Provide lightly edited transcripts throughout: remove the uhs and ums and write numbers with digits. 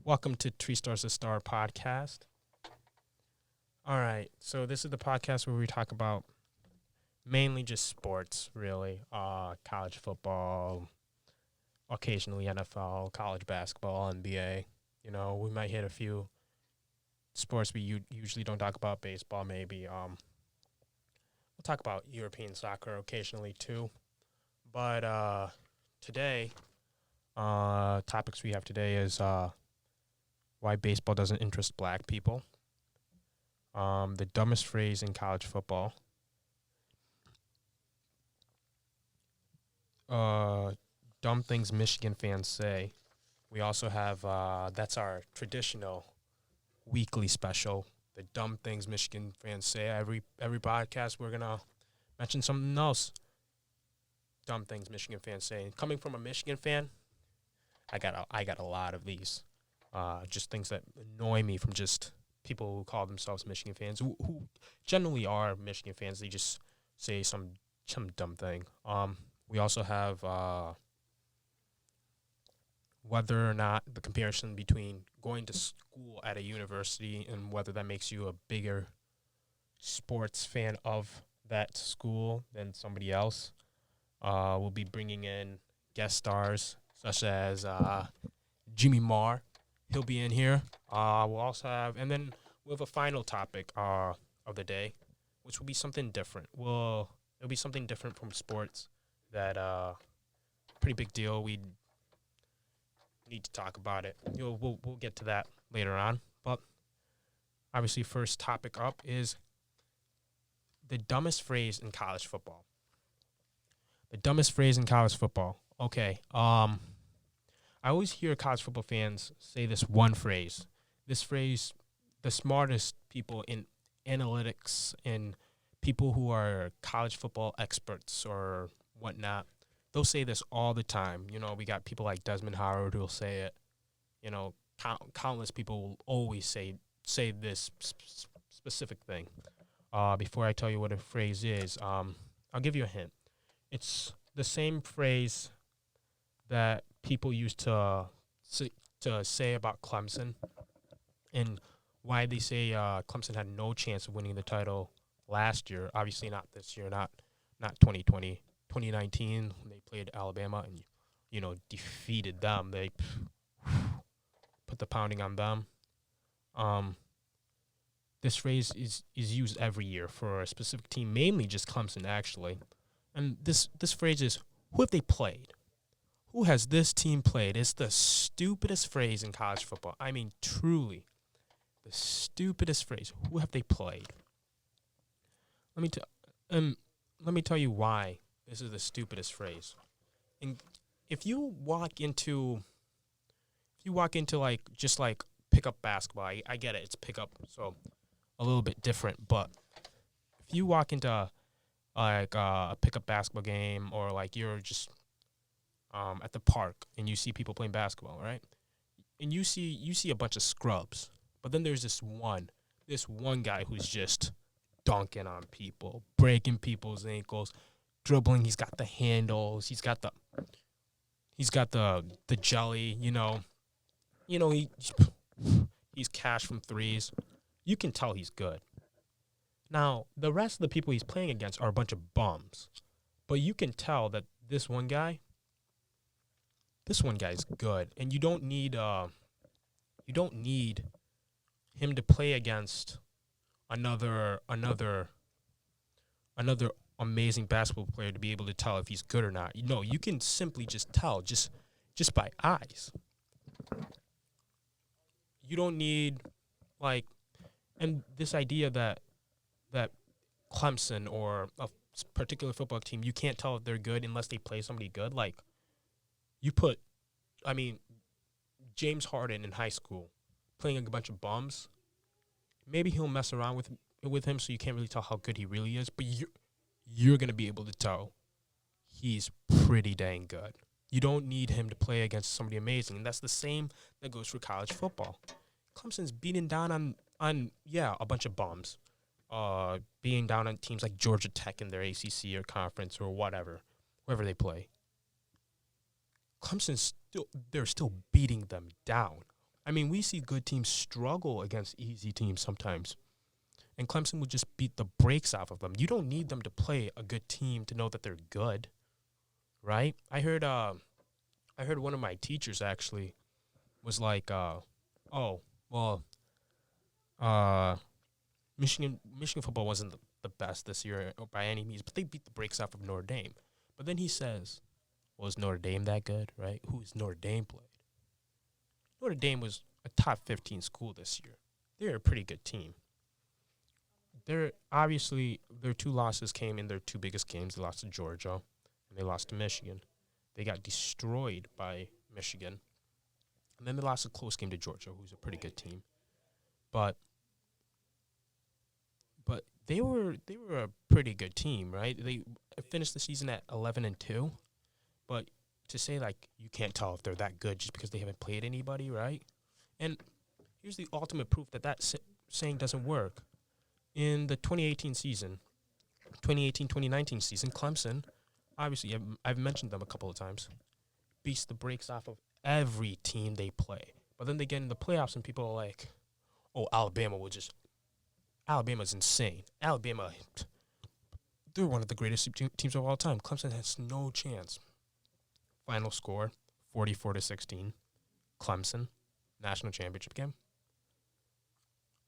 Welcome to Tristars a Star podcast. All right, so this is the podcast where we talk about mainly just sports, really. College football, occasionally NFL, college basketball, NBA. We might hit a few sports we usually don't talk about. Baseball, maybe. We'll talk about European soccer occasionally too. But today, topics we have today is why baseball doesn't interest black people. The dumbest phrase in college football. Dumb things Michigan fans say. We also have, that's our traditional weekly special. The dumb things Michigan fans say. Every podcast, we're going to mention something else. Dumb things Michigan fans say. Coming from a Michigan fan, I got a lot of these. Just things that annoy me from just people who call themselves Michigan fans, who generally are Michigan fans. They just say some dumb thing. We also have whether or not the comparison between going to school at a university and whether that makes you a bigger sports fan of that school than somebody else. We'll be bringing in guest stars such as Jimmy Marr. He'll be in here. We'll also have, and then we'll have a final topic of the day, which will be something different. It'll be something different from sports that pretty big deal. We need to talk about it. We'll get to that later on. But obviously, first topic up is the dumbest phrase in college football. The dumbest phrase in college football. Okay. I always hear college football fans say this one phrase. This phrase, the smartest people in analytics and people who are college football experts or whatnot, they'll say this all the time. We got people like Desmond Howard who will say it. Countless people will always say this specific thing. Before I tell you what a phrase is, I'll give you a hint. It's the same phrase that people used to say about Clemson and why they say Clemson had no chance of winning the title last year. Obviously not this year, not 2020, 2019 when they played Alabama and defeated them. They put the pounding on them. This phrase is used every year for a specific team, mainly just Clemson actually. And this phrase is, who have they played? Who has this team played? It's the stupidest phrase in college football. I mean, truly, the stupidest phrase. Who have they played? Let me tell you why this is the stupidest phrase. And if you walk into just pickup basketball, I get it, it's pickup, so a little bit different. But if you walk into a pickup basketball game or you're just at the park and you see people playing basketball, right? And you see a bunch of scrubs, but then there's this one guy who's just dunking on people, breaking people's ankles, dribbling. He's got the handles. He's got the jelly. He's cash from threes. You can tell he's good. Now the rest of the people he's playing against are a bunch of bums, but you can tell that this one guy's good, and you don't need him to play against another amazing basketball player to be able to tell if he's good or not. You can simply just tell just by eyes. You don't need and this idea that Clemson or a particular football team, you can't tell if they're good unless they play somebody good. James Harden in high school playing a bunch of bums, maybe he'll mess around with him so you can't really tell how good he really is, but you're going to be able to tell he's pretty dang good. You don't need him to play against somebody amazing, and that's the same that goes for college football. Clemson's beating down on a bunch of bums, beating down on teams like Georgia Tech in their ACC or conference or whatever, wherever they play. Clemson's they're still beating them down. I mean, we see good teams struggle against easy teams sometimes, and Clemson would just beat the brakes off of them. You don't need them to play a good team to know that they're good, right? I heard one of my teachers actually was like, "Oh, well, uh, Michigan football wasn't the best this year by any means, but they beat the brakes off of Notre Dame." But then he says, "Well, is Notre Dame that good, right? Who's Notre Dame played? Notre Dame was a top 15 school this year. They're a pretty good team. They're obviously their two losses came in their two biggest games. They lost to Georgia and they lost to Michigan. They got destroyed by Michigan. And then they lost a close game to Georgia, who's a pretty good team. But they were a pretty good team, right? They finished the season at 11-2. But to say like you can't tell if they're that good just because they haven't played anybody, right? And here's the ultimate proof that saying doesn't work. In the 2018 season, 2018-2019 season, Clemson, obviously I've mentioned them a couple of times, beats the brakes off of every team they play. But then they get in the playoffs and people are like, "Oh, Alabama's insane. Alabama, they're one of the greatest teams of all time. Clemson has no chance." Final score, 44-16. Clemson, national championship game.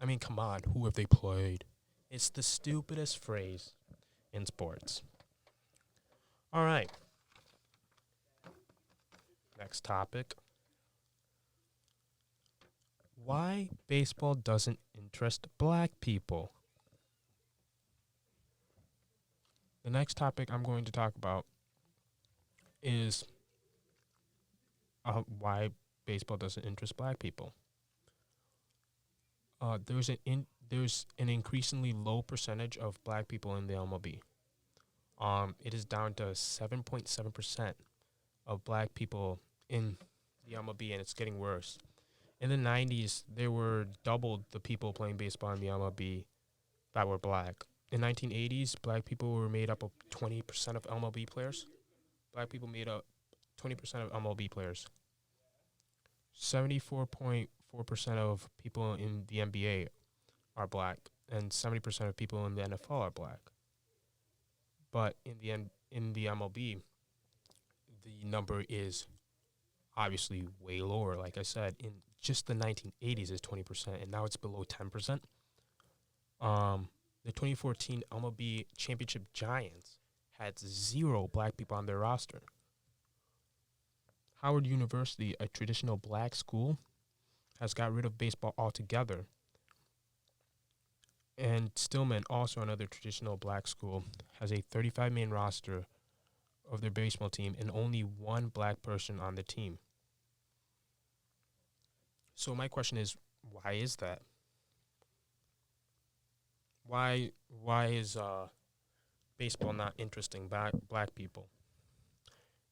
I mean, come on, who have they played? It's the stupidest phrase in sports. All right. Next topic. Why baseball doesn't interest black people. The next topic I'm going to talk about is why baseball doesn't interest black people. There's an increasingly low percentage of black people in the MLB. It is down to 7.7% of black people in the MLB, and it's getting worse. In the 90s, there were doubled the people playing baseball in the MLB that were black. In 1980s, black people were made up of 20% of MLB players. Black people made up 20% of MLB players. 74.4% of people in the NBA are black, and 70% of people in the NFL are black. But in the MLB, the number is obviously way lower. Like I said, in just the 1980s is 20%, and now it's below 10%. The 2014 MLB Championship Giants had 0 black people on their roster. Howard University, a traditional black school, has got rid of baseball altogether. And Stillman, also another traditional black school, has a 35-man roster of their baseball team and only one black person on the team. So my question is, why is that? Why is baseball not interesting black people?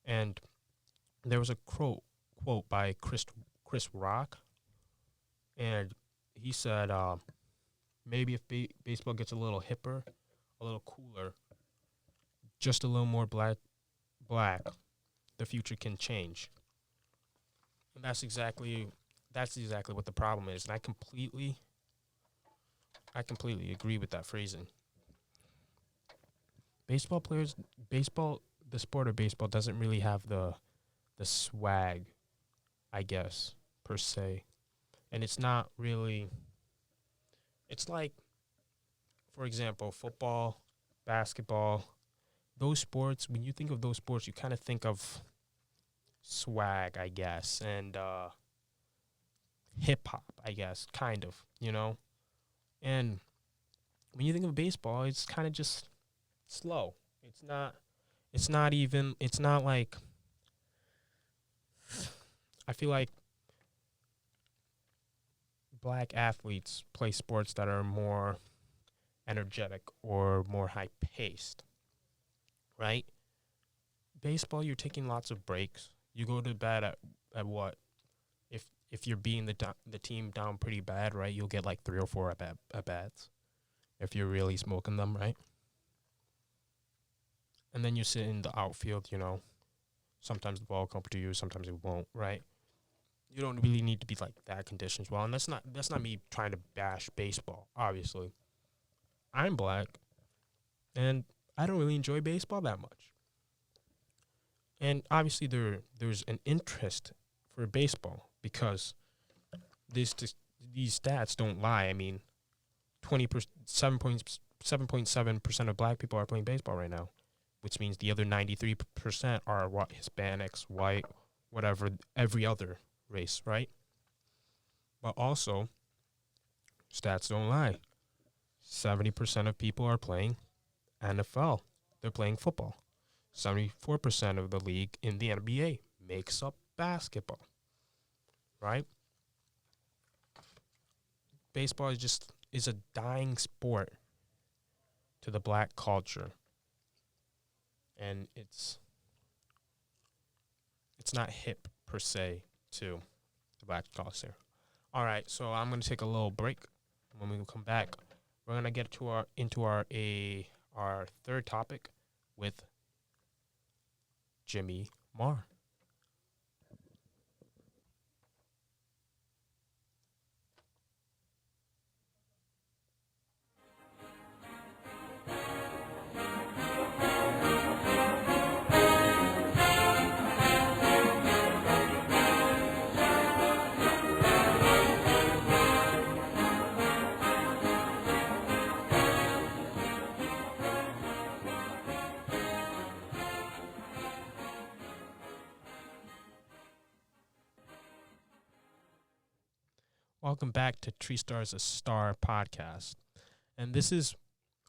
And there was a quote by Chris Rock, and he said, maybe if baseball gets a little hipper, a little cooler, just a little more black, the future can change. And that's exactly what the problem is, and I completely agree with that phrasing. The sport of baseball doesn't really have the swag, I guess, per se. And it's not really, it's like, for example, football, basketball, those sports, when you think of those sports, you kind of think of swag, I guess, and hip-hop, I guess, kind of, you know? And when you think of baseball, it's kind of just slow. It's not like, I feel like black athletes play sports that are more energetic or more high-paced, right? Baseball, you're taking lots of breaks. You go to bed at what? If you're beating the team down pretty bad, right, you'll get like 3 or 4 at-bats if you're really smoking them, right? And then you sit in the outfield, you know. Sometimes the ball will come to you, sometimes it won't, right? You don't really need to be like that conditioned as well. And that's not me trying to bash baseball, obviously. I'm black and I don't really enjoy baseball that much. And obviously there's an interest for baseball because these stats don't lie. I mean, 7.7% of black people are playing baseball right now, which means the other 93% are what, Hispanics, white, whatever, every other race, right? But also, stats don't lie. 70% of people are playing NFL. They're playing football. 74% of the league in the NBA makes up basketball, right? Baseball is a dying sport to the black culture. And it's not hip per se to the black culture. All right, so I'm going to take a little break. When we come back, we're going to get into our third topic with Jimmy Marr. Welcome back to Tristars a Star podcast. And this is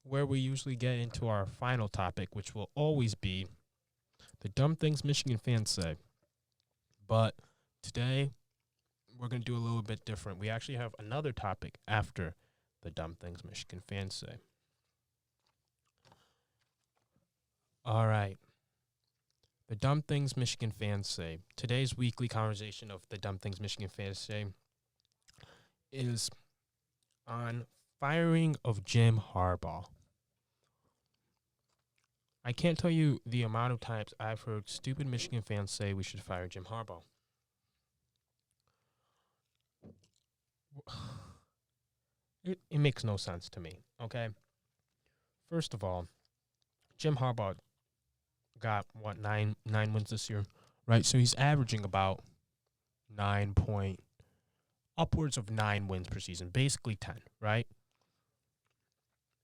where we usually get into our final topic, which will always be the dumb things Michigan fans say. But today, we're going to do a little bit different. We actually have another topic after the dumb things Michigan fans say. All right. The dumb things Michigan fans say. Today's weekly conversation of the dumb things Michigan fans say is on firing of Jim Harbaugh. I can't tell you the amount of times I've heard stupid Michigan fans say we should fire Jim Harbaugh. It makes no sense to me, okay? First of all, Jim Harbaugh got, nine wins this year, right? So he's averaging about upwards of 9 wins per season, basically 10, right?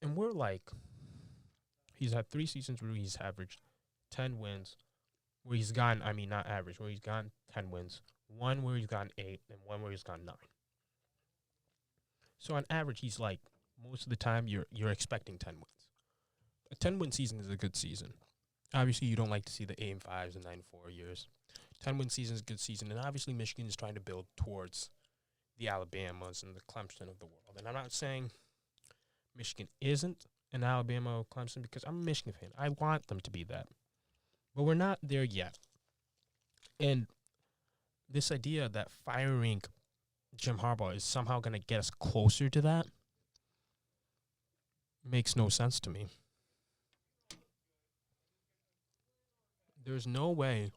And we're like, he's had 3 seasons where he's averaged 10 wins, where he's gotten, not average, where he's gotten 10 wins, 1 where he's gotten 8, and 1 where he's gotten 9. So on average, he's like, most of the time, you're expecting 10 wins. A 10-win season is a good season. Obviously, you don't like to see the 8-5s and 9-4 years. 10-win season is a good season, and obviously Michigan is trying to build towards the Alabamas and the Clemson of the world. And I'm not saying Michigan isn't an Alabama or Clemson because I'm a Michigan fan. I want them to be that. But we're not there yet. And this idea that firing Jim Harbaugh is somehow going to get us closer to that makes no sense to me. There's no way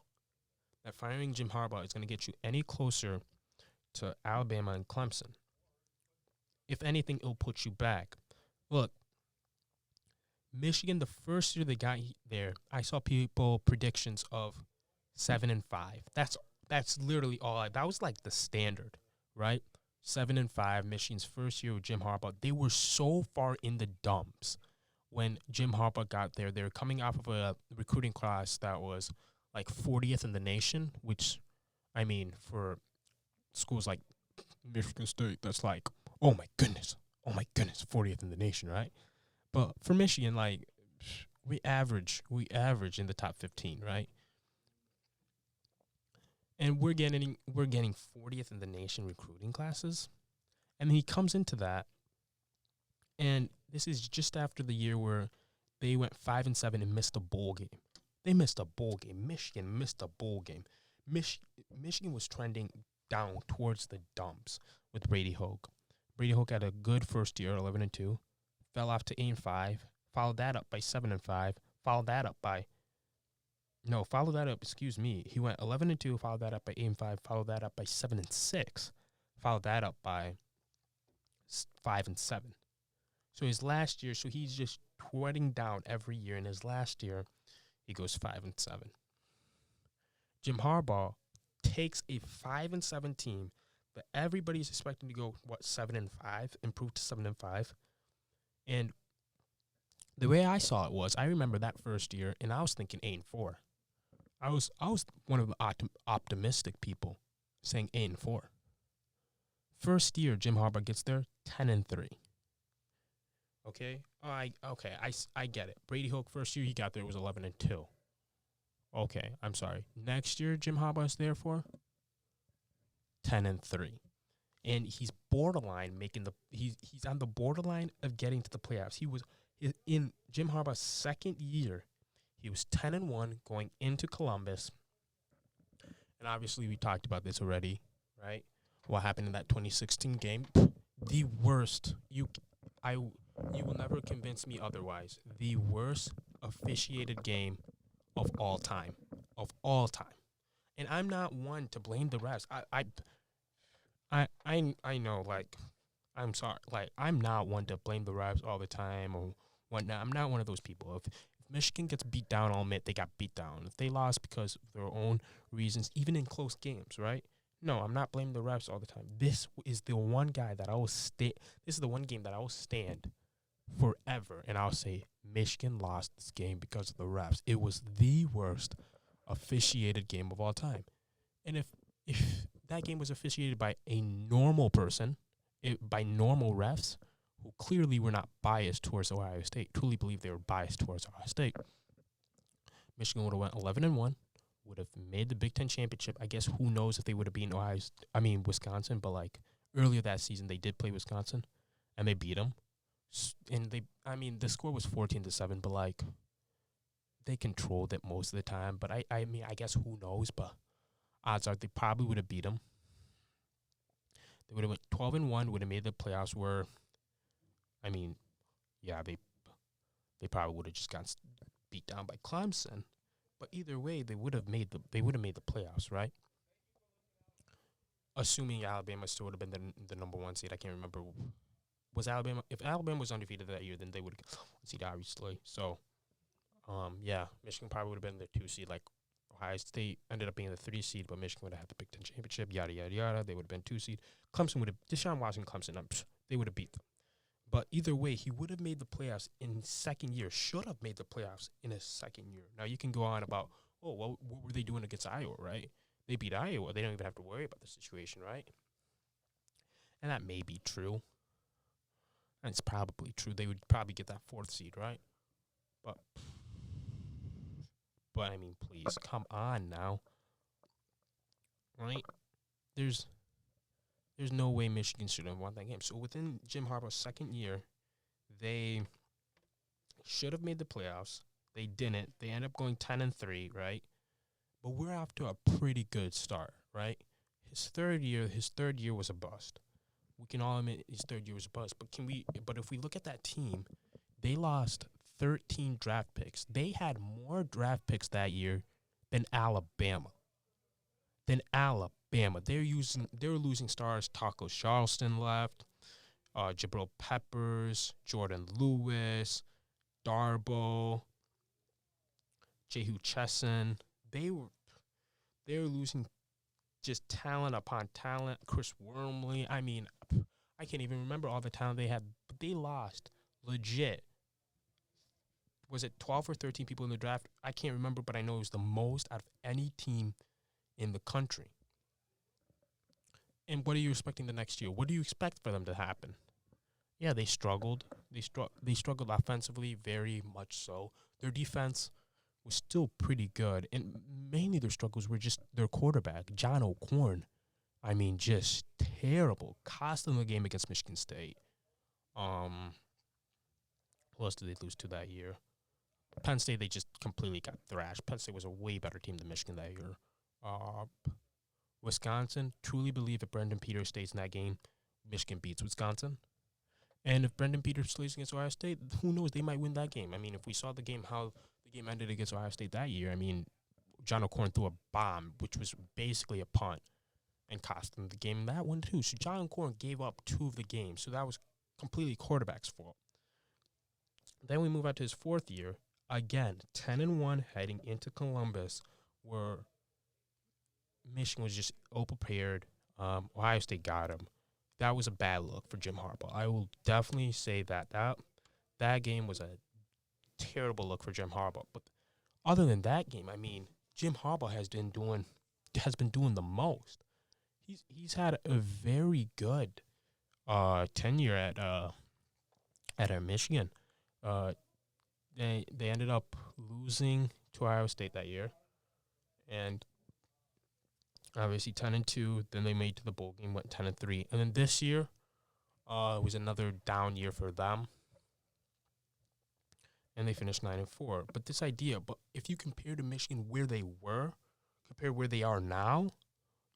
that firing Jim Harbaugh is going to get you any closer to Alabama and Clemson. If anything, it'll put you back. Look, Michigan, the first year they got there, I saw people predictions of 7-5. That's literally all. That was like the standard, right? 7-5. Michigan's first year with Jim Harbaugh. They were so far in the dumps when Jim Harbaugh got there. They were coming off of a recruiting class that was like 40th in the nation, which, for schools like Michigan State, that's like, oh my goodness, 40th in the nation, right? But for Michigan, like, we average in the top 15, right? And we're getting 40th in the nation recruiting classes. And he comes into that, and this is just after the year where they went 5-7 and missed a bowl game. They missed a bowl game. Michigan missed a bowl game. Michigan was trending down towards the dumps with Brady Hoke. Brady Hoke had a good first year, 11-2, fell off to 8-5, followed that up by 7-5, followed that up by No, follow that up. Excuse me. He went 11-2. Followed that up by 8-5. Followed that up by 7-6. Followed that up by 5-7. So his last year, so he's just treading down every year. In his last year, he goes 5-7. Jim Harbaugh takes a 5-7 team that everybody's expecting to go 7-5, improve to 7-5, and the way I saw it was, I remember that first year, and I was thinking 8-4. I was one of the optimistic people, saying 8-4. First year, Jim Harbaugh gets there 10-3. Okay, I get it. Brady Hoke first year he got there was 11-2. Okay, I'm sorry. Next year, Jim Harbaugh's there for 10-3, and he's borderline making the. He's on the borderline of getting to the playoffs. He was in Jim Harbaugh's second year. He was 10-1 going into Columbus, and obviously we talked about this already, right? What happened in that 2016 game? The worst. You will never convince me otherwise. The worst officiated game of all time. And I'm not one to blame the refs. I know, like, I'm sorry, like, I'm not one to blame the refs all the time or whatnot. I'm not one of those people. If Michigan gets beat down, I'll admit they got beat down. If they lost because of their own reasons, even in close games, right? No, I'm not blaming the refs all the time. This is the one guy that I will stay. This is the one game that I will stand forever, and I'll say Michigan lost this game because of the refs. It was the worst officiated game of all time. And if that game was officiated by a normal person, by normal refs, who clearly were not biased towards Ohio State, truly believe they were biased towards Ohio State, Michigan would have went 11-1, would have made the Big Ten championship. I guess who knows if they would have beaten Wisconsin, but like earlier that season they did play Wisconsin, and they beat them. And the score was 14-7, but like they controlled it most of the time. But I guess who knows? But odds are they probably would have beat them. They would have went 12-1, would have made the playoffs. They probably would have just gotten beat down by Clemson. But either way, they would have made the playoffs, right? Assuming Alabama still would have been the number one seed. I can't remember. Was Alabama? If Alabama was undefeated that year, then they would have seed, obviously. So, Michigan probably would have been the 2 seed. Like Ohio State ended up being the 3 seed, but Michigan would have had the Big Ten championship. Yada yada yada. They would have been 2 seed. Clemson would have Deshaun Watson, Clemson. They would have beat them. But either way, he would have made the playoffs in his second year. Should have made the playoffs in his second year. Now you can go on about, what were they doing against Iowa, right? They beat Iowa. They don't even have to worry about the situation, right? And that may be true. And it's probably true. They would probably get that 4th seed, right? But I mean, please, come on now. Right? There's no way Michigan should have won that game. So within Jim Harbaugh's second year, they should have made the playoffs. They didn't. They ended up going 10-3, right? But we're off to a pretty good start, right? His third year was a bust. We can all admit his third year was a bust. But if we look at that team, they lost 13 draft picks. They had more draft picks that year than Alabama. They were losing stars. Taco Charleston left. Jabril Peppers, Jordan Lewis, Darbo, Jehu Chesson. They were losing just talent upon talent. Chris Wormley. I mean, I can't even remember all the talent they had. But they lost legit. Was it 12 or 13 people in the draft? I can't remember, but I know it was the most out of any team in the country. And what are you expecting the next year? What do you expect for them to happen? Yeah, they struggled. They struggled offensively, very much so. Their defense was still pretty good, and mainly their struggles were just their quarterback, John O'Korn. I mean, just terrible. Cost them the game against Michigan State. Who else did they lose to that year? Penn State, they just completely got thrashed. Penn State was a way better team than Michigan that year. Wisconsin, truly believe if Brendan Peters stays in that game, Michigan beats Wisconsin. And if Brendan Peters plays against Ohio State, who knows? They might win that game. I mean, if we saw how the game ended against Ohio State that year, I mean, John O'Corn threw a bomb, which was basically a punt, and cost them the game in that one too. So John O'Corn gave up 2 of the games, so that was completely quarterback's fault. Then we move out to his 4th year. Again, 10-1 heading into Columbus, where Michigan was just ill-prepared. Ohio State got him. That was a bad look for Jim Harbaugh. I will definitely say that game was a terrible look for Jim Harbaugh. But other than that game, I mean, Jim Harbaugh has been doing the most. He's had a very good tenure at Michigan. They ended up losing to Ohio State that year, and obviously 10-2. Then they made it to the bowl game, went 10-3, and then this year, was another down year for them, and they finished 9-4. But this idea, if you compare to Michigan where they were, compare where they are now,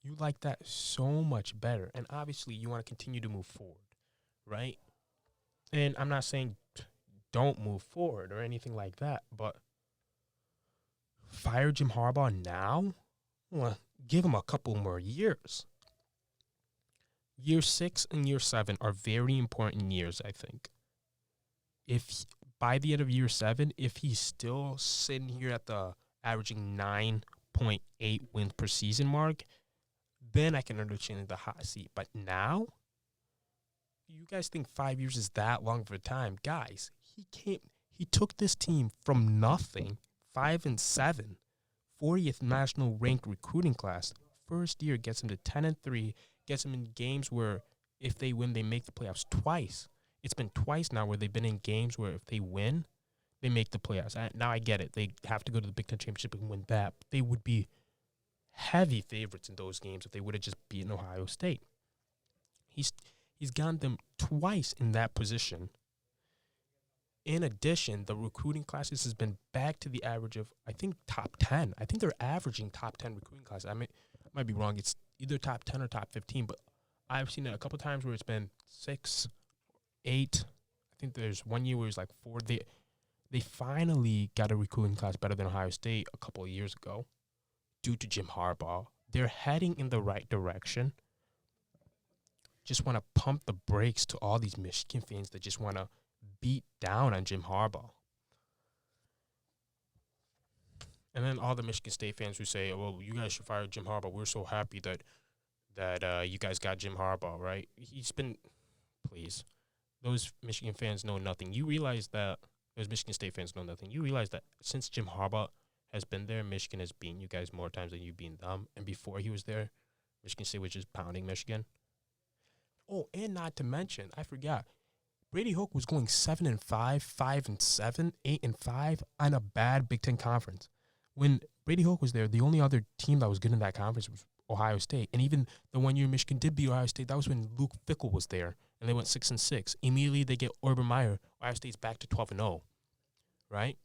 you like that so much better. And obviously, you want to continue to move forward, right? And I'm not saying don't move forward or anything like that, but fire Jim Harbaugh now? Well, give him a couple more years. Year 6 and year 7 are very important years, I think. If by the end of year 7, if he's still sitting here at the averaging 9.8 wins per season mark, then I can understand the hot seat. But now, you guys think 5 years is that long of a time? Guys, he took this team from nothing, 5-7, 40th national ranked recruiting class. First year gets him to 10-3, gets him in games where if they win, they make the playoffs twice. It's been twice now where they've been in games where if they win, they make the playoffs. Now I get it. They have to go to the Big Ten Championship and win that. But they would be heavy favorites in those games if they would have just beaten Ohio State. He's gotten them twice in that position. In addition, the recruiting classes has been back to the average of, I think, top 10. I think they're averaging top 10 recruiting classes. I might be wrong. It's either top 10 or top 15, but I've seen it a couple times where it's been 6, 8. I think there's one year where it's like 4. They finally got a recruiting class better than Ohio State a couple of years ago due to Jim Harbaugh. They're heading in the right direction. Just want to pump the brakes to all these Michigan fans that just want to beat down on Jim Harbaugh. And then all the Michigan State fans who say, well, you guys should fire Jim Harbaugh. We're so happy that you guys got Jim Harbaugh, right? Please. Those Michigan fans know nothing. You realize that, those Michigan State fans know nothing. You realize that since Jim Harbaugh has been there, Michigan has beaten you guys more times than you've beaten them. And before he was there, Michigan State was just pounding Michigan. Oh, and not to mention, I forgot, Brady Hoke was going 7-5, 5-7, 8-5 on a bad Big Ten conference. When Brady Hoke was there, the only other team that was good in that conference was Ohio State. And even the one year Michigan did beat Ohio State, that was when Luke Fickell was there, and they went 6-6. Immediately they get Urban Meyer. Ohio State's back to 12-0, right?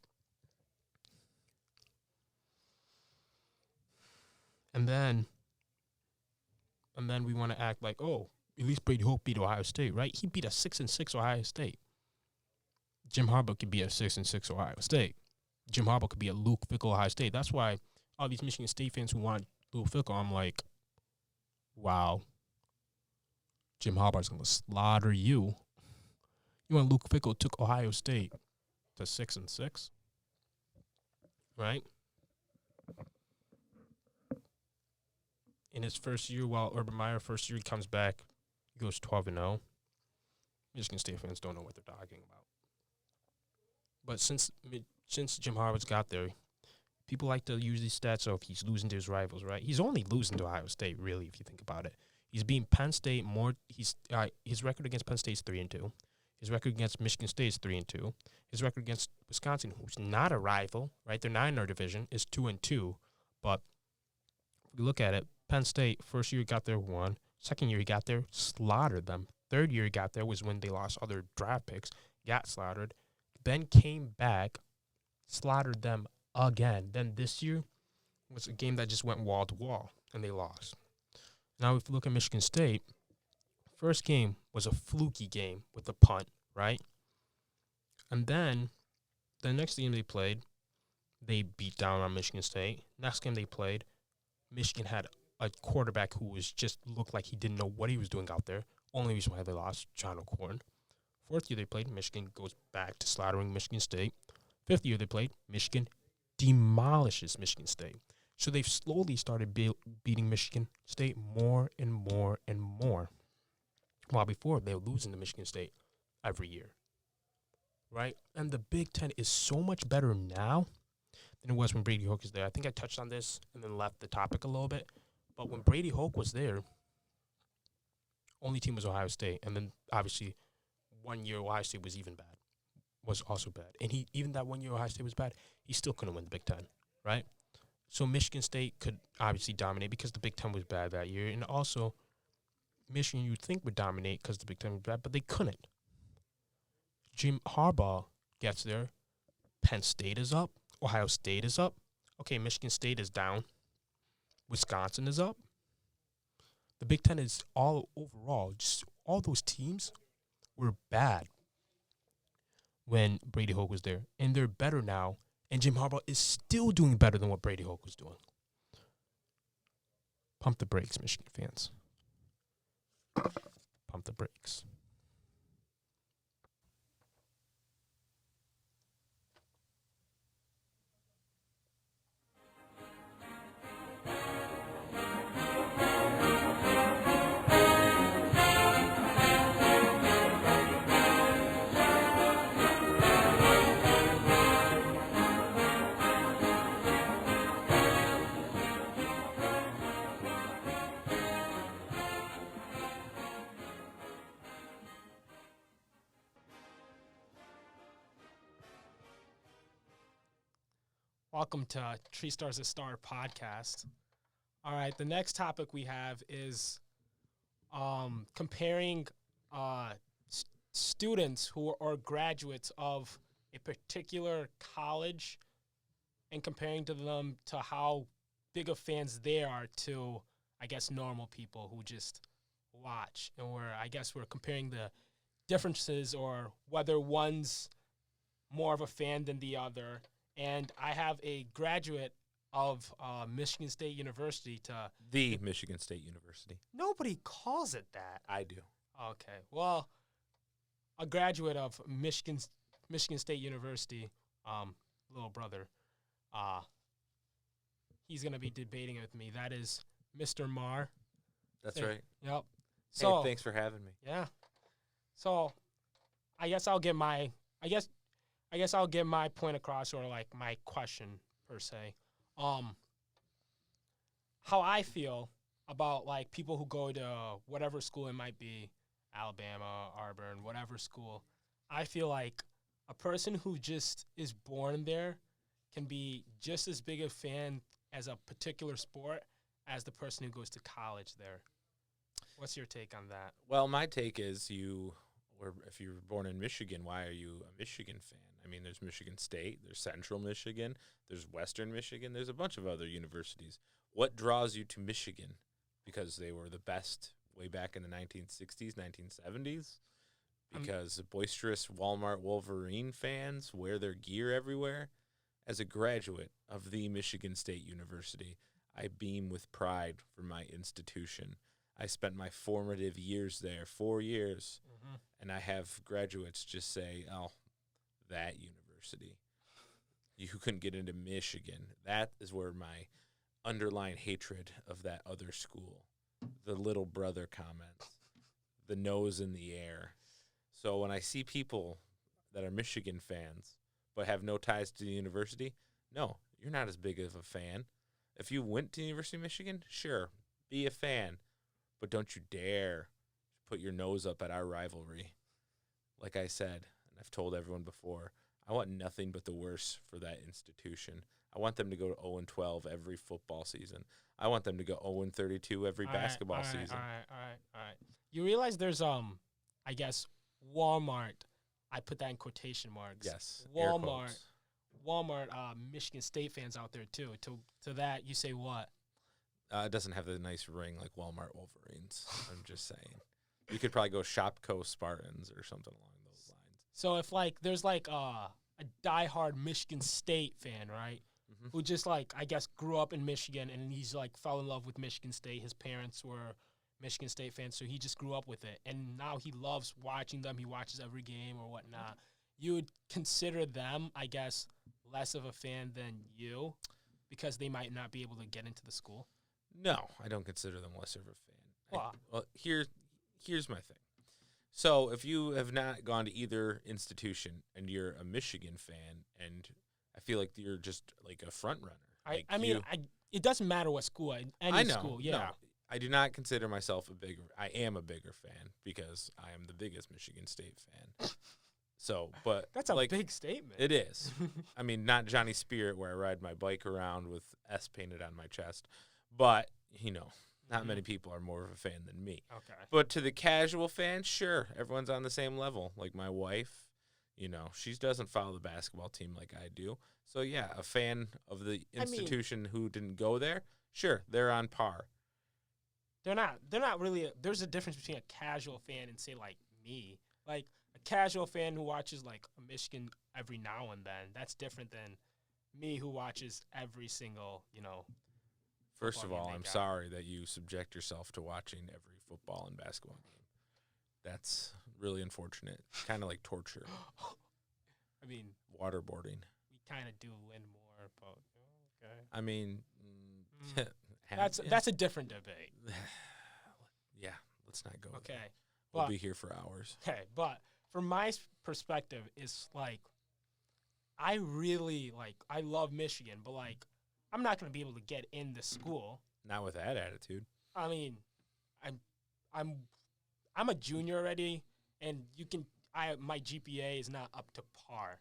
And then we want to act like, oh, at least Brady Hoke beat Ohio State, right? He beat a 6-6 Ohio State. Jim Harbaugh could be a 6-6 Ohio State. Jim Harbaugh could be a Luke Fickell Ohio State. That's why all these Michigan State fans who want Luke Fickell, I'm like, wow, Jim Harbaugh's going to slaughter you. You want Luke Fickell took Ohio State to 6-6, right? In his first year, while Urban Meyer, first year he comes back, he goes 12-0. Michigan State fans don't know what they're talking about. But since Jim Harbaugh's got there, people like to use these stats of he's losing to his rivals, right? He's only losing to Ohio State, really, if you think about it. He's beating Penn State more. His record against Penn State is 3-2. His record against Michigan State is 3-2. His record against Wisconsin, who's not a rival, right? They're not in our division, is 2-2. But if you look at it, Penn State, first year he got there, won. Second year he got there, slaughtered them. Third year he got there was when they lost other draft picks, got slaughtered. Then came back, slaughtered them again. Then this year was a game that just went wall to wall, and they lost. Now, if you look at Michigan State, first game was a fluky game with a punt, right? And then the next game they played, They beat down on Michigan State. Next game they played, Michigan had a quarterback who was just looked like he didn't know what he was doing out there. Only reason why they lost, John O'Corn. Fourth year they played, Michigan goes back to slaughtering Michigan State. Fifth year they played, Michigan demolishes Michigan State. So they've slowly started beating Michigan State more and more and more. While before, they were losing to Michigan State every year. Right? And the Big Ten is so much better now than it was when Brady Hoke was there. I think I touched on this and then left the topic a little bit. But when Brady Hoke was there, only team was Ohio State. And then, obviously, 1 year Ohio State was even bad. Was also bad. And even that 1 year Ohio State was bad, he still couldn't win the Big Ten, right? So Michigan State could obviously dominate because the Big Ten was bad that year. And also, Michigan you'd think would dominate because the Big Ten was bad, but they couldn't. Jim Harbaugh gets there. Penn State is up. Ohio State is up. Okay, Michigan State is down. Wisconsin is up. The Big Ten is all overall, just all those teams were bad when Brady Hoke was there. And they're better now. And Jim Harbaugh is still doing better than what Brady Hoke was doing. Pump the brakes, Michigan fans. Pump the brakes. Welcome to Tristars, a Star podcast. All right, the next topic we have is comparing students who are graduates of a particular college and comparing to them to how big of fans they are to, I guess, normal people who just watch. And we're comparing the differences or whether one's more of a fan than the other. And I have a graduate of Michigan State University to... The Michigan State University. Nobody calls it that. I do. Okay. Well, a graduate of Michigan State University, little brother, he's going to be debating with me. That is Mr. Marr. That's right. Yep. So, hey, thanks for having me. Yeah. So, I guess I'll get my point across, or like my question per se. How I feel about like people who go to whatever school it might be, Alabama, Auburn, whatever school. I feel like a person who just is born there can be just as big a fan as a particular sport as the person who goes to college there. What's your take on that? Well, my take is if you were born in Michigan, why are you a Michigan fan? I mean, there's Michigan State, there's Central Michigan, there's Western Michigan, there's a bunch of other universities. What draws you to Michigan? Because they were the best way back in the 1960s, 1970s? Because boisterous Walmart Wolverine fans wear their gear everywhere? As a graduate of the Michigan State University, I beam with pride for my institution. I spent my formative years there, 4 years, and I have graduates just say, oh, that university. You couldn't get into Michigan. That is where my underlying hatred of that other school, the little brother comments, the nose in the air. So when I see people that are Michigan fans but have no ties to the university, no, you're not as big of a fan. If you went to the University of Michigan, sure, be a fan. But don't you dare put your nose up at our rivalry. Like I said, and I've told everyone before, I want nothing but the worst for that institution. I want them to go to 0-12 every football season. I want them to go 0-32 every basketball season. All right. You realize there's, I guess, Walmart. I put that in quotation marks. Yes. Walmart, Michigan State fans out there, too. To that, you say what? It doesn't have the nice ring like Walmart Wolverines. I'm just saying. You could probably go Shopko Spartans or something along those lines. So if like there's like a diehard Michigan State fan, right? Mhm. Who just like I guess grew up in Michigan and he's like fell in love with Michigan State. His parents were Michigan State fans, so he just grew up with it, and now he loves watching them. He watches every game or whatnot. You would consider them, I guess, less of a fan than you because they might not be able to get into the school. No, I don't consider them lesser of a fan. Well, Here's my thing. So if you have not gone to either institution and you're a Michigan fan, and I feel like you're just like a front runner. It doesn't matter what school, any I know. school, yeah. No, I do not consider myself I am a bigger fan because I am the biggest Michigan State fan. So, but That's a like, big statement. It is. I mean, not Johnny Spirit where I ride my bike around with S painted on my chest, but not many people are more of a fan than me. Okay. But to the casual fan, sure, everyone's on the same level. Like my wife, she doesn't follow the basketball team like I do. So yeah, a fan of the institution who didn't go there, sure, they're on par. They're not really. There's a difference between a casual fan and say like me, like a casual fan who watches like a Michigan every now and then. That's different than me who watches every single. First of football all, game I'm they got. sorry that you subject yourself to watching every football and basketball game. That's really unfortunate. Kind of like torture. I mean, Waterboarding. we kind of do win more, but okay. I mean, That's a different debate. Yeah, let's not go. Okay. There. We'll But- be here for hours. Okay, but from my perspective, it's like I really I love Michigan, but like I'm not gonna be able to get in the school. Not with that attitude. I mean, I'm a junior already, and my GPA is not up to par.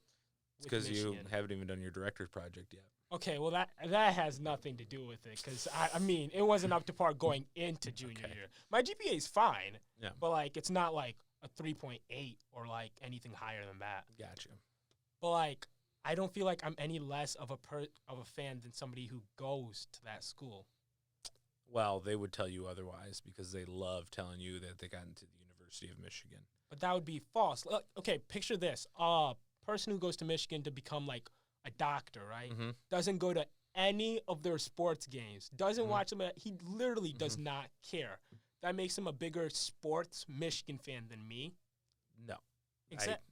It's with because you Michigan. haven't even done your director's project yet. Okay, well that has nothing to do with it, because I mean it wasn't up to par going into junior Okay. year. My GPA is fine, Yeah. but like it's not like a 3.8 or like anything higher than that. Gotcha. But like I don't feel like I'm any less of a fan than somebody who goes to that school. Well, they would tell you otherwise because they love telling you that they got into the University of Michigan. But that would be false. Okay, picture this: a person who goes to Michigan to become like a doctor, right? Mm-hmm. Doesn't go to any of their sports games. Doesn't Mhm. watch them. He literally does Mhm. not care. That makes him a bigger sports Michigan fan than me. No. Except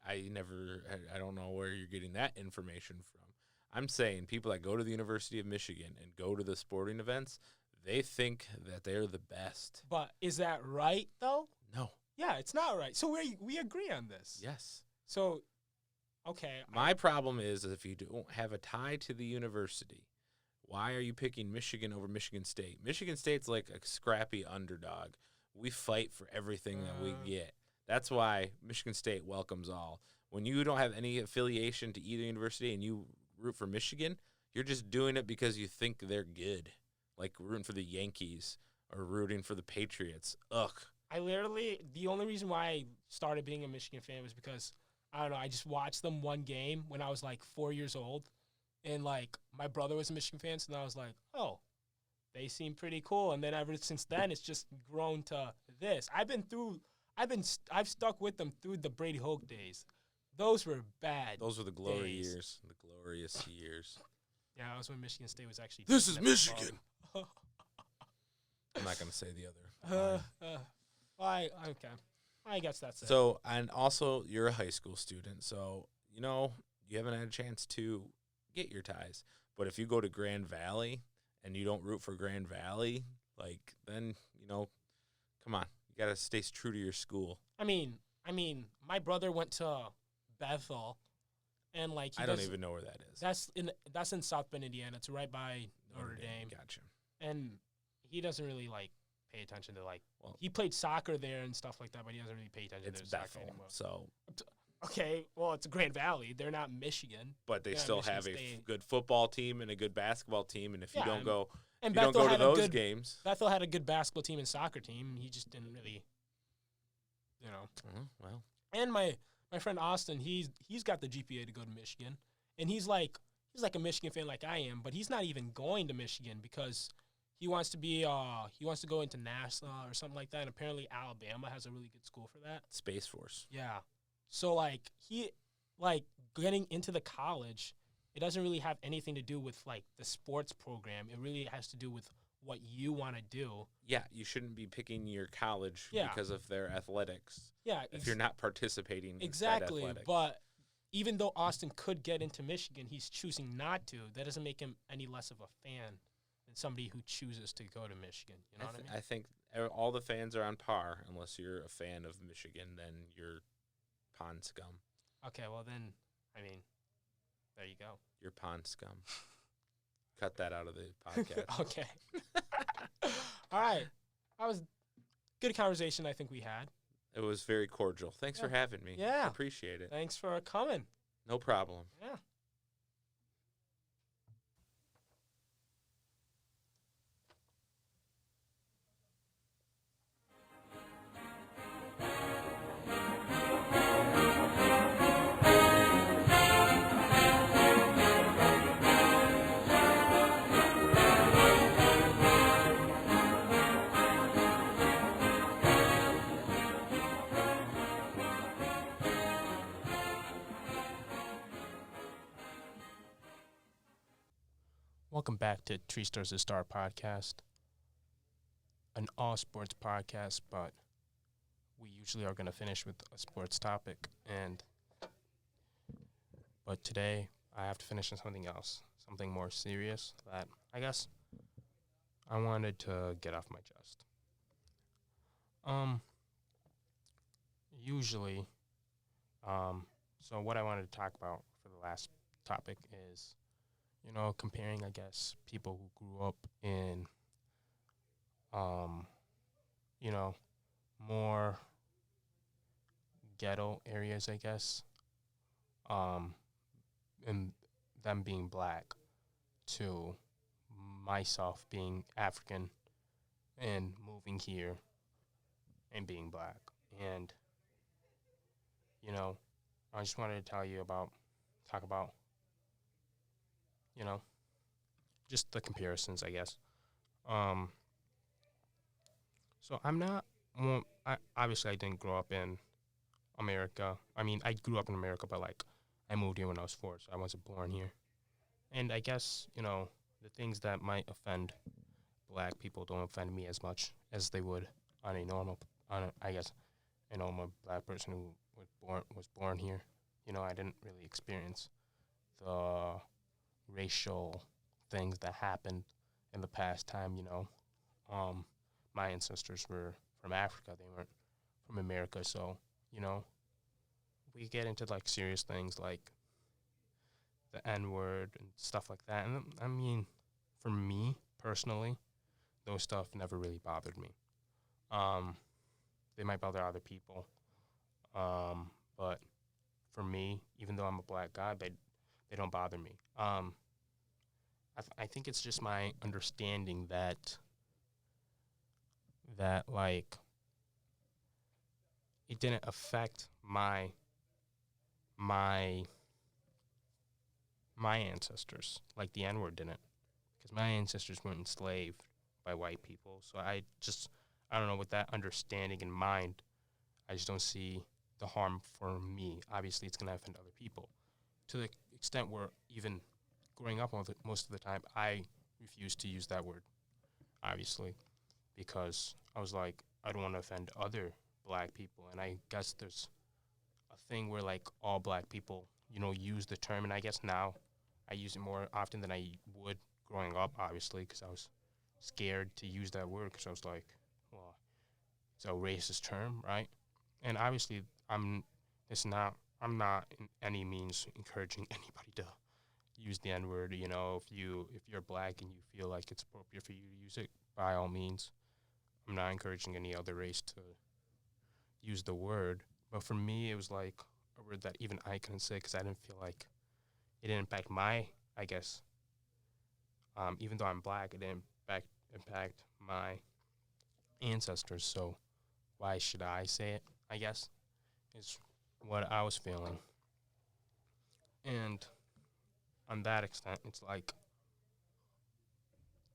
I never, I don't know where you're getting that information from. I'm saying people that go to the University of Michigan and go to the sporting events, they think that they're the best. but is that right though? No. Yeah, it's not right. So we agree on this. Yes. So okay, My problem is if you don't have a tie to the university, why are you picking Michigan over Michigan State? Michigan State's like a scrappy underdog. We fight for everything that we get. That's why Michigan State welcomes all. When you don't have any affiliation to either university and you root for Michigan, you're just doing it because you think they're good. Like rooting for the Yankees or rooting for the Patriots. Ugh. the only reason why I started being a Michigan fan was because, I don't know, I just watched them one game when I was like 4 years old. And like my brother was a Michigan fan, so then I was like, oh, they seem pretty cool. And then ever since then, it's just grown to this. I've stuck with them through the Brady Hoke days. Those were bad. Those were the glory days. years. The glorious years. Yeah, that was when Michigan State was actually. This is taking it Michigan. above. I'm not going to say the other. Okay. I guess that's it. So, and also, you're a high school student, so, you haven't had a chance to get your ties. But if you go to Grand Valley and you don't root for Grand Valley, then, come on. You got to stay true to your school. I mean, my brother went to Bethel, and like I don't even know where that is. That's in South Bend, Indiana. It's right by Notre Dame, Gotcha. and he doesn't really pay attention to Well, he played soccer there and stuff like that, but he doesn't really pay attention it's to soccer Bethel, anymore. so, Okay, well, it's Grand Valley. They're not Michigan, but they Yeah, still Michigan have a State. good football team and a a good basketball team, and if you Yeah, don't go, and you don't Bethel go to had those a good games. Bethel had a good basketball team and soccer team. He just didn't really, Well, And my friend Austin, he's got the GPA to go to Michigan, and he's like a Michigan fan like I am, but he's not even going to Michigan because he wants to go into NASA or something like that. And apparently Alabama has a really good school for that. Space Force. Yeah, so he getting into the college, it doesn't really have anything to do with like the sports program. It really has to do with what you want to do. Yeah, you shouldn't be picking your college Yeah. because of their athletics Yeah, if you're not participating exactly. at athletics. But even though Austin could get into Michigan, he's choosing not to. That doesn't make him any less of a fan than somebody who chooses to go to Michigan. You know what I mean? I think all the fans are on par unless you're a fan of Michigan, then you're pond scum. Okay, well then, I mean, there you go. You're pond scum. Cut that out of the podcast. Okay. All right. That was good conversation I think we had. It was very cordial. Thanks for having me. Yeah. I appreciate it. Thanks for coming. No problem. Yeah. Welcome back to Tristars the Star podcast, an all sports podcast, but we usually are going to finish with a sports topic, but today I have to finish on something else, something more serious that I guess I wanted to get off my chest. Usually, so what I wanted to talk about for the last topic is, comparing, I guess, people who grew up in, more ghetto areas, I guess, and them being black, to myself being African and moving here and being black. And, I just wanted to talk about, just the comparisons, I guess. So I'm not, obviously I didn't grow up in America. I mean, I grew up in America, but I moved here when I was 4, so I wasn't born here. And I guess, the things that might offend black people don't offend me as much as they would on a normal black person who was born here. I didn't really experience the racial things that happened in the past time. My ancestors were from Africa. They weren't from America. So, we get into serious things like the N-word and stuff like that. And I mean, for me personally, those stuff never really bothered me. They might bother other people. But for me, even though I'm a black guy, they don't bother me. I think it's just my understanding that it didn't affect my ancestors like the N-word didn't, because my ancestors weren't enslaved by white people. So I don't know, with that understanding in mind, I just don't see the harm for me. Obviously, it's going to offend other people. To the extent where even growing up most of the time, I refused to use that word, obviously, because I was like, I don't want to offend other black people. And I guess there's a thing where all black people, use the term. And I guess now I use it more often than I would growing up, obviously, because I was scared to use that word because I was like, well, it's a racist term, right? And obviously, I'm not in any means encouraging anybody to use the N-word. If you're black and you feel like it's appropriate for you to use it, by all means. I'm not encouraging any other race to use the word. But for me, it was a word that even I couldn't say because I didn't feel like it didn't impact I guess, even though I'm black, it didn't impact my ancestors. So why should I say it, I guess, is what I was feeling. And on that extent, it's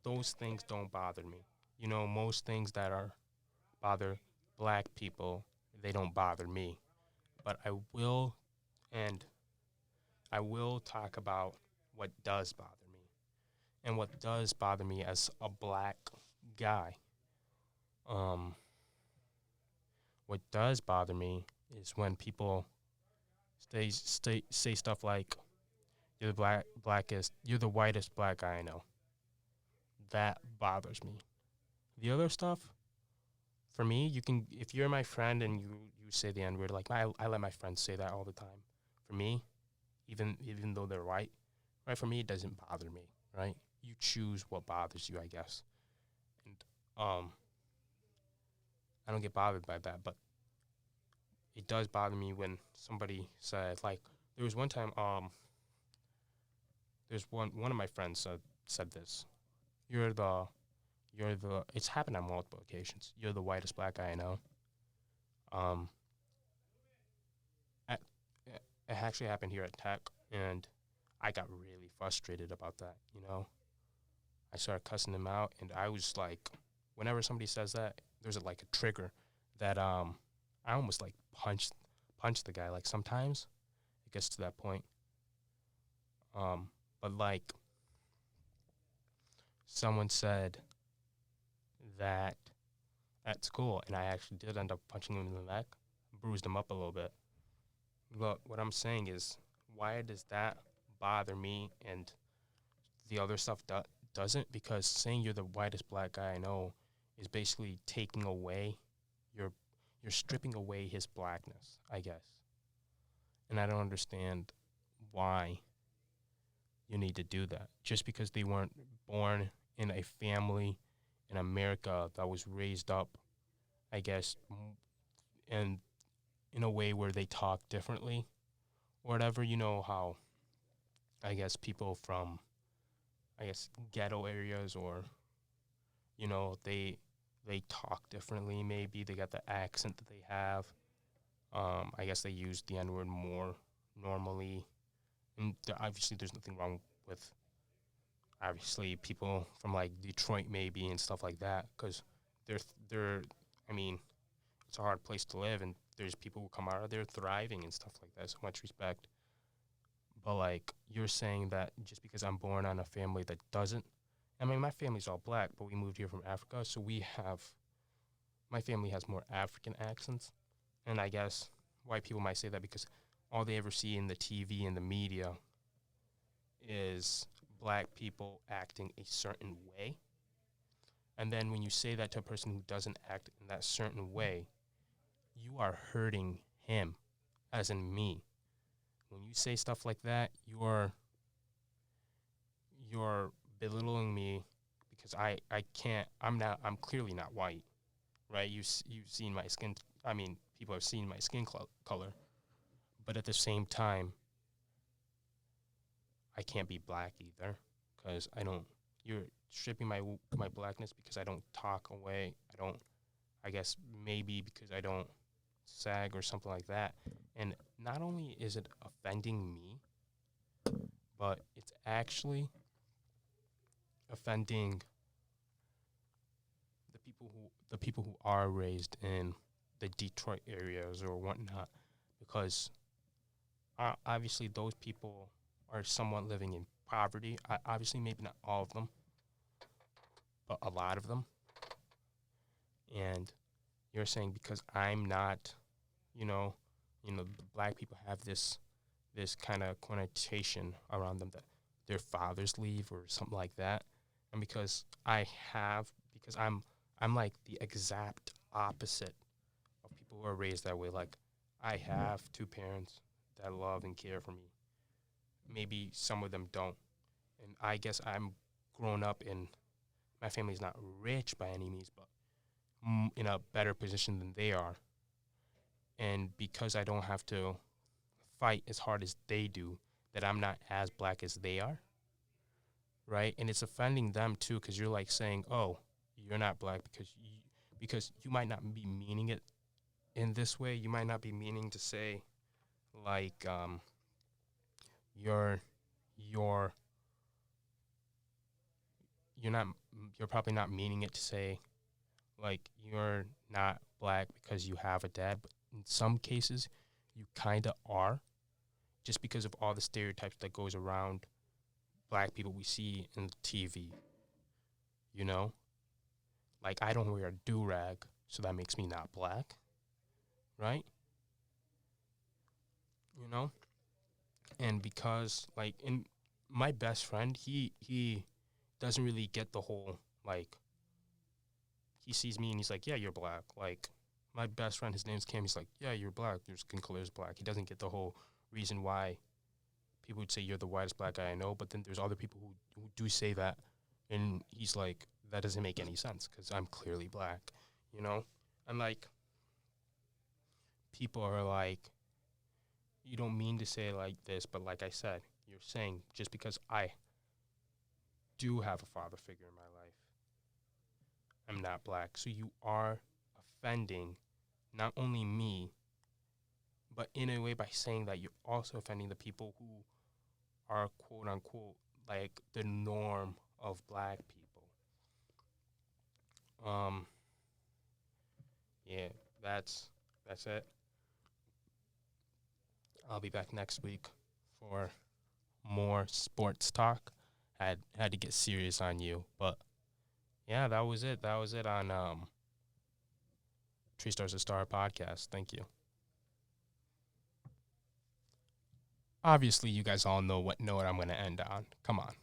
those things don't bother me. Most things that bother black people, they don't bother me. But I will, and I will talk about what does bother me. And what does bother me as a black guy, um, what does bother me is when people say stuff like, "You're the blackest, you're the whitest black guy I know." That bothers me. The other stuff, for me, you can if you're my friend and you say the N word, like I let my friends say that all the time. For me, even though they're white, right? For me, it doesn't bother me, right? You choose what bothers you, I guess. And um, I don't get bothered by that, but it does bother me when somebody said, like, there was one time, there's one of my friends said this. You're the It's happened on multiple occasions. You're the whitest black guy I know. Um, at, it actually happened here at Tech, and I got really frustrated about that. I started cussing him out, and I was like, whenever somebody says that, there's like a trigger that I almost like punch the guy. Like sometimes it gets to that point. But like someone said that at school, and I actually did end up punching him in the neck, bruised him up a little bit. Look, what I'm saying is, why does that bother me and the other stuff doesn't? Because saying you're the whitest black guy I know is basically taking away you're stripping away his blackness, I guess. And I don't understand why you need to do that. Just because they weren't born in a family in America that was raised up, I guess, and in a way where they talk differently or whatever. You know how, I guess, people from, I guess, ghetto areas, or they talk differently. Maybe they got the accent that they have. I guess they use the N word more normally, and obviously there's nothing wrong with obviously people from like Detroit maybe and stuff like that, because they're I mean, it's a hard place to live, and there's people who come out of there thriving and stuff like that. So much respect. But like you're saying that just because I'm born on a family that doesn't, I mean, my family's all black, but we moved here from Africa, so my family has more African accents, and I guess why people might say that because all they ever see in the TV and the media is black people acting a certain way. And then when you say that to a person who doesn't act in that certain way, you are hurting him, as in me. When you say stuff like that, you're belittling me because I'm clearly not white, right? You've seen my skin. I mean, people have seen my skin color, but at the same time, I can't be black either, because I don't. You're stripping my blackness because I don't talk away. I don't. I guess maybe because I don't sag or something like that. And not only is it offending me, but it's actually offending the people who are raised in the Detroit areas or whatnot, because obviously those people are somewhat living in poverty. Obviously, maybe not all of them, but a lot of them. And you're saying because I'm not, the black people have this kind of connotation around them that their fathers leave or something like that, and because I'm like the exact opposite of people who are raised that way. Like I have two parents that love and care for me. Maybe some of them don't, and I guess I'm grown up in my family's not rich by any means, but in a better position than they are. And because I don't have to fight as hard as they do, that I'm not as black as they are, right? And it's offending them too, because you're like saying, "Oh, you're not black because you might not be meaning it in this way. You might not be meaning to say, like, you're you're you're not you're probably not meaning it to say like you're not black because you have a dad, but in some cases you kind of are, just because of all the stereotypes that goes around black people we see in the TV. You know, like I don't wear a do rag, so that makes me not black, right? You know, and because like in my best friend, he doesn't really get the whole like he sees me and he's like, yeah, you're black. Like my best friend, his name's Cam. He's like, yeah, you're black. Your skin color is black. He doesn't get the whole reason why people would say you're the whitest black guy I know. But then there's other people who do say that, and he's like, that doesn't make any sense because I'm clearly black, you know. And like people are like, you don't mean to say it like this, but like I said, you're saying just because I do have a father figure in my life, I'm not black. So you are offending not only me, but in a way by saying that you're also offending the people who are quote unquote like the norm of black people. Yeah, that's it. I'll be back next week for more sports talk. Had to get serious on you, but yeah, that was it. That was it on Tristars a Star podcast. Thank you. Obviously, you guys all know what note I'm going to end on. Come on.